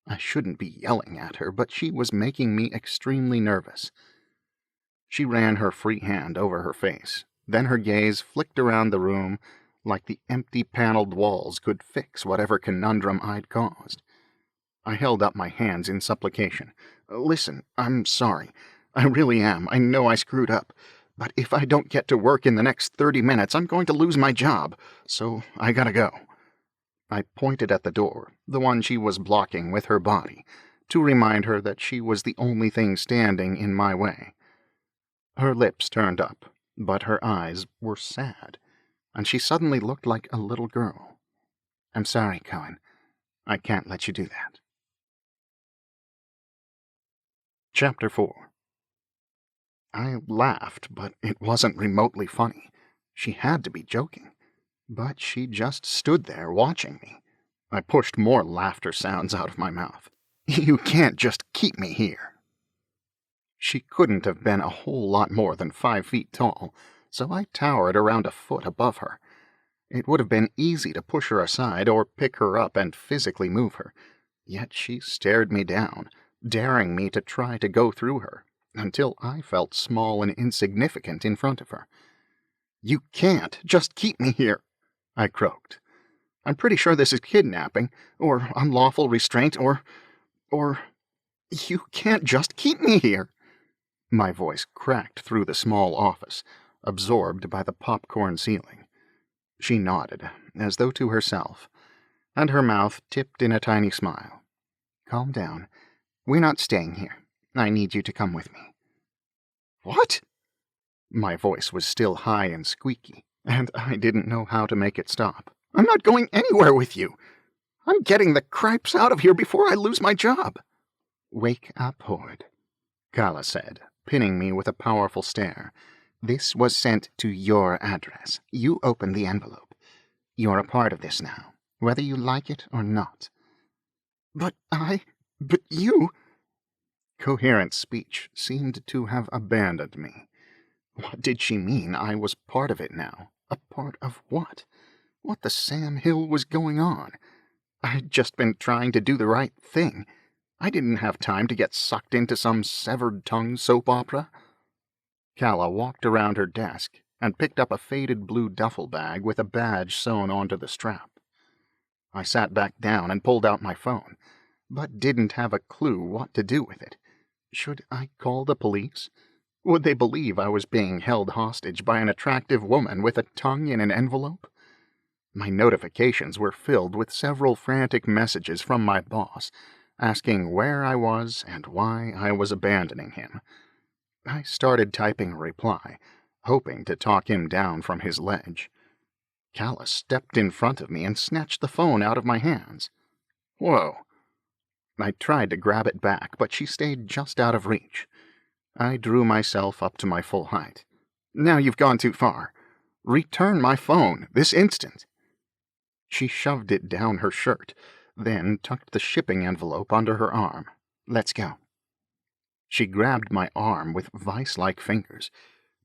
I shouldn't be yelling at her, but she was making me extremely nervous. She ran her free hand over her face. Then her gaze flicked around the room like the empty paneled walls could fix whatever conundrum I'd caused. I held up my hands in supplication. "Listen, I'm sorry. I really am. I know I screwed up. But if I don't get to work in the next 30 minutes, I'm going to lose my job. So I gotta go." I pointed at the door, the one she was blocking with her body, to remind her that she was the only thing standing in my way. Her lips turned up, but her eyes were sad, and she suddenly looked like a little girl. "I'm sorry, Cohen. I can't let you do that." Chapter 4. I laughed, but it wasn't remotely funny. She had to be joking. But she just stood there watching me. I pushed more laughter sounds out of my mouth. "You can't just keep me here." She couldn't have been a whole lot more than 5 feet tall, so I towered around a foot above her. It would have been easy to push her aside or pick her up and physically move her, yet she stared me down, daring me to try to go through her, until I felt small and insignificant in front of her. "You can't just keep me here," I croaked. "I'm pretty sure this is kidnapping, or unlawful restraint, or... You can't just keep me here." My voice cracked through the small office, absorbed by the popcorn ceiling. She nodded, as though to herself, and her mouth tipped in a tiny smile. "Calm down. We're not staying here. I need you to come with me." "What?" My voice was still high and squeaky, and I didn't know how to make it stop. "I'm not going anywhere with you. I'm getting the cripes out of here before I lose my job." "Wake up, Hoard," Calla said, pinning me with a powerful stare. "This was sent to your address. You opened the envelope. You're a part of this now, whether you like it or not." But you..." Coherent speech seemed to have abandoned me. What did she mean I was part of it now? A part of what? What the Sam Hill was going on? I'd just been trying to do the right thing. I didn't have time to get sucked into some severed-tongue soap opera. Calla walked around her desk and picked up a faded blue duffel bag with a badge sewn onto the strap. I sat back down and pulled out my phone, but didn't have a clue what to do with it. Should I call the police? Would they believe I was being held hostage by an attractive woman with a tongue in an envelope? My notifications were filled with several frantic messages from my boss, asking where I was and why I was abandoning him. I started typing a reply, hoping to talk him down from his ledge. Calla stepped in front of me and snatched the phone out of my hands. "Whoa." I tried to grab it back, but she stayed just out of reach. I drew myself up to my full height. "Now you've gone too far. Return my phone, this instant." She shoved it down her shirt, then tucked the shipping envelope under her arm. "Let's go." She grabbed my arm with vice-like fingers,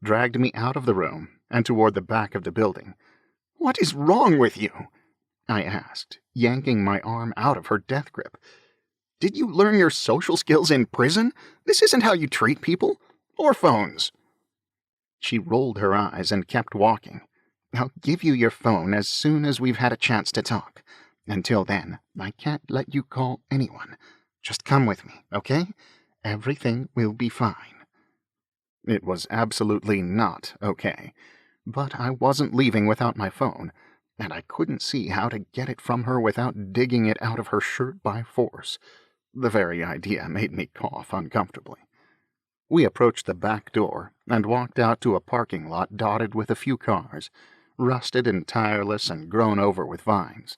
dragged me out of the room and toward the back of the building. "What is wrong with you?" I asked, yanking my arm out of her death grip. "Did you learn your social skills in prison? This isn't how you treat people. Or phones." She rolled her eyes and kept walking. "I'll give you your phone as soon as we've had a chance to talk. Until then, I can't let you call anyone. Just come with me, okay? Everything will be fine." It was absolutely not okay, but I wasn't leaving without my phone, and I couldn't see how to get it from her without digging it out of her shirt by force. The very idea made me cough uncomfortably. We approached the back door and walked out to a parking lot dotted with a few cars, rusted and tireless and grown over with vines.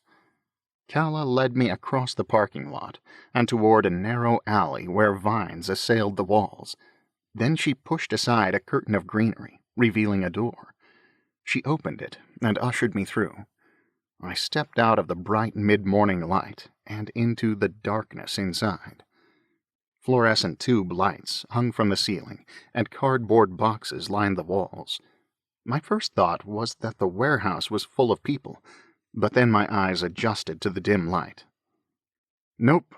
Calla led me across the parking lot and toward a narrow alley where vines assailed the walls. Then she pushed aside a curtain of greenery, revealing a door. She opened it and ushered me through. I stepped out of the bright mid-morning light and into the darkness inside. Fluorescent tube lights hung from the ceiling, and cardboard boxes lined the walls. My first thought was that the warehouse was full of people, but then my eyes adjusted to the dim light. Nope.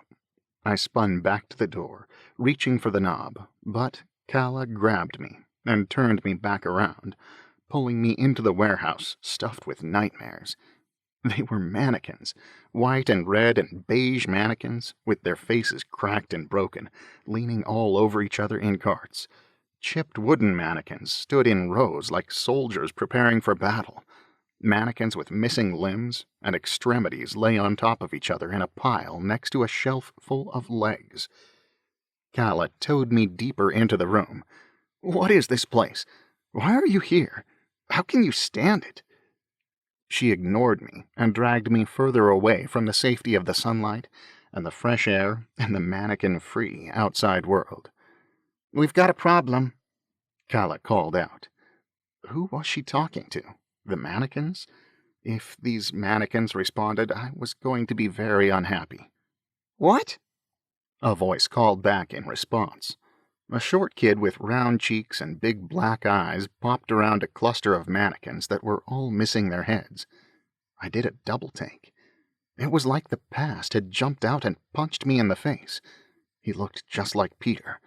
I spun back to the door, reaching for the knob, but Calla grabbed me and turned me back around, pulling me into the warehouse stuffed with nightmares. They were mannequins, white and red and beige mannequins, with their faces cracked and broken, leaning all over each other in carts. Chipped wooden mannequins stood in rows like soldiers preparing for battle. Mannequins with missing limbs and extremities lay on top of each other in a pile next to a shelf full of legs. Calla towed me deeper into the room. "What is this place? Why are you here? How can you stand it?" She ignored me and dragged me further away from the safety of the sunlight and the fresh air and the mannequin-free outside world. "We've got a problem," Calla called out. Who was she talking to? The mannequins? If these mannequins responded, I was going to be very unhappy. "What?" a voice called back in response. A short kid with round cheeks and big black eyes popped around a cluster of mannequins that were all missing their heads. I did a double take. It was like the past had jumped out and punched me in the face. He looked just like Peter.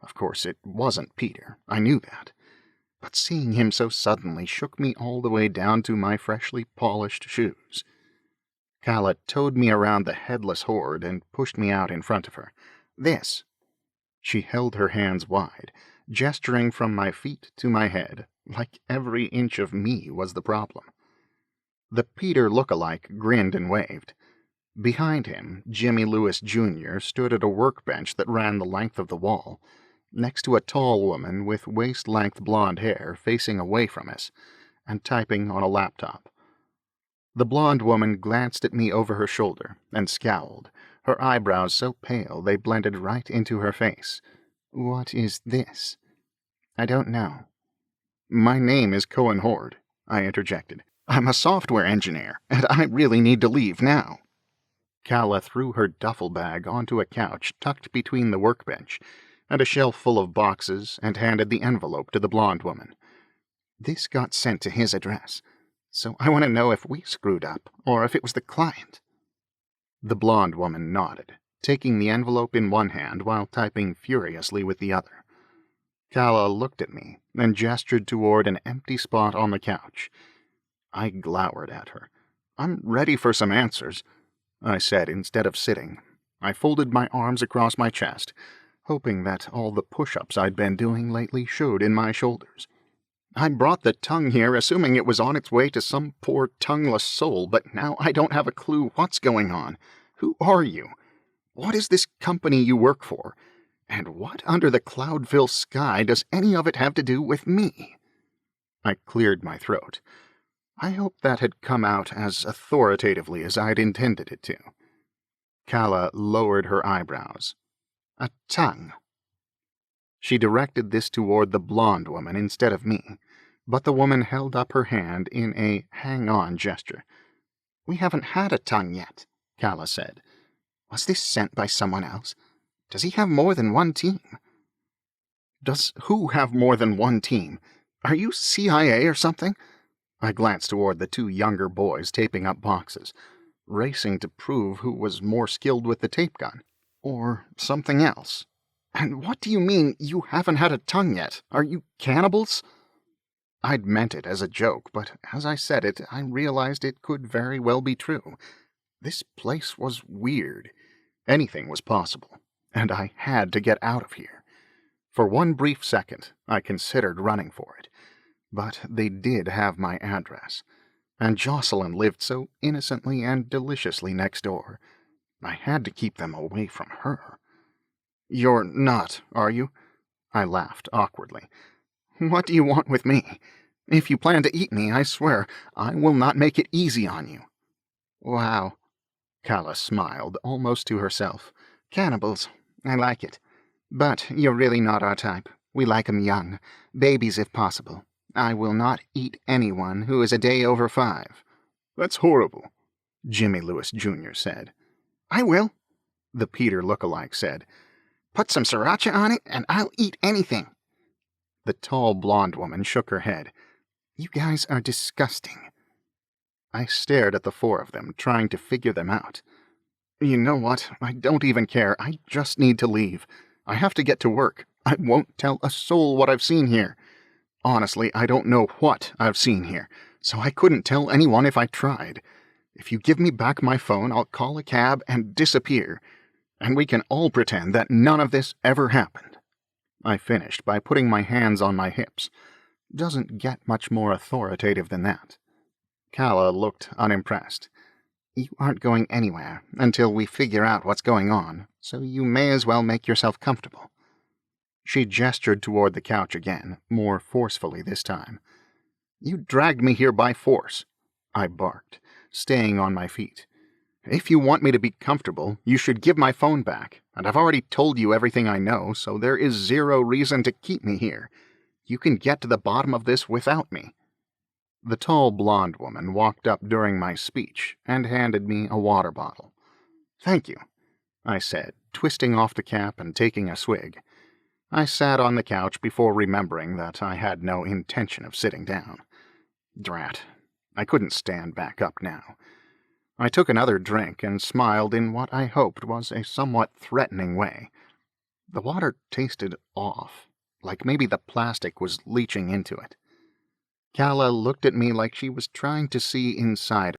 Of course, it wasn't Peter. I knew that. But seeing him so suddenly shook me all the way down to my freshly polished shoes. Calla towed me around the headless horde and pushed me out in front of her. "This." She held her hands wide, gesturing from my feet to my head, like every inch of me was the problem. The Peter look-alike grinned and waved. Behind him, Jimmy Lewis Jr. stood at a workbench that ran the length of the wall, next to a tall woman with waist-length blonde hair facing away from us, and typing on a laptop. The blonde woman glanced at me over her shoulder and scowled, her eyebrows so pale they blended right into her face. "What is this?" "I don't know." "My name is Cohen Hoard," I interjected. "I'm a software engineer, and I really need to leave now." Calla threw her duffel bag onto a couch tucked between the workbench and a shelf full of boxes and handed the envelope to the blonde woman. "This got sent to his address, so I want to know if we screwed up or if it was the client." The blonde woman nodded, taking the envelope in one hand while typing furiously with the other. Calla looked at me and gestured toward an empty spot on the couch. I glowered at her. "I'm ready for some answers," I said instead of sitting. I folded my arms across my chest, hoping that all the push-ups I'd been doing lately showed in my shoulders. "I brought the tongue here assuming it was on its way to some poor tongueless soul, but now I don't have a clue what's going on. Who are you? What is this company you work for? And what under the cloud-filled sky does any of it have to do with me?" I cleared my throat. I hoped that had come out as authoritatively as I'd intended it to. Calla lowered her eyebrows. "A tongue." She directed this toward the blonde woman instead of me, but the woman held up her hand in a hang-on gesture. "We haven't had a tongue yet," Calla said. "Was this sent by someone else? Does he have more than one team?" "Does who have more than one team? Are you CIA or something?" I glanced toward the two younger boys taping up boxes, racing to prove who was more skilled with the tape gun. Or something else. "And what do you mean you haven't had a tongue yet? Are you cannibals?" I'd meant it as a joke, but as I said it, I realized it could very well be true. This place was weird. Anything was possible, and I had to get out of here. For one brief second, I considered running for it, but they did have my address. And Jocelyn lived so innocently and deliciously next door. I had to keep them away from her. "You're not, are you?" I laughed awkwardly. "What do you want with me? If you plan to eat me, I swear, I will not make it easy on you." "Wow." Calla smiled, almost to herself. "Cannibals. I like it. But you're really not our type. We like 'em young. Babies if possible. I will not eat anyone who is a day over 5. "That's horrible," Jimmy Lewis Jr. said. "I will," the Peter lookalike said. "Put some sriracha on it, and I'll eat anything." The tall blonde woman shook her head. "You guys are disgusting." I stared at the 4 of them, trying to figure them out. "You know what? I don't even care. I just need to leave. I have to get to work. I won't tell a soul what I've seen here. Honestly, I don't know what I've seen here, so I couldn't tell anyone if I tried. If you give me back my phone, I'll call a cab and disappear, and we can all pretend that none of this ever happened." I finished by putting my hands on my hips. Doesn't get much more authoritative than that. Calla looked unimpressed. "You aren't going anywhere until we figure out what's going on, so you may as well make yourself comfortable." She gestured toward the couch again, more forcefully this time. "You dragged me here by force," I barked, staying on my feet. "If you want me to be comfortable, you should give my phone back, and I've already told you everything I know, so there is zero reason to keep me here. You can get to the bottom of this without me." The tall blonde woman walked up during my speech and handed me a water bottle. "Thank you," I said, twisting off the cap and taking a swig. I sat on the couch before remembering that I had no intention of sitting down. Drat. I couldn't stand back up now. I took another drink and smiled in what I hoped was a somewhat threatening way. The water tasted off, like maybe the plastic was leaching into it. Calla looked at me like she was trying to see inside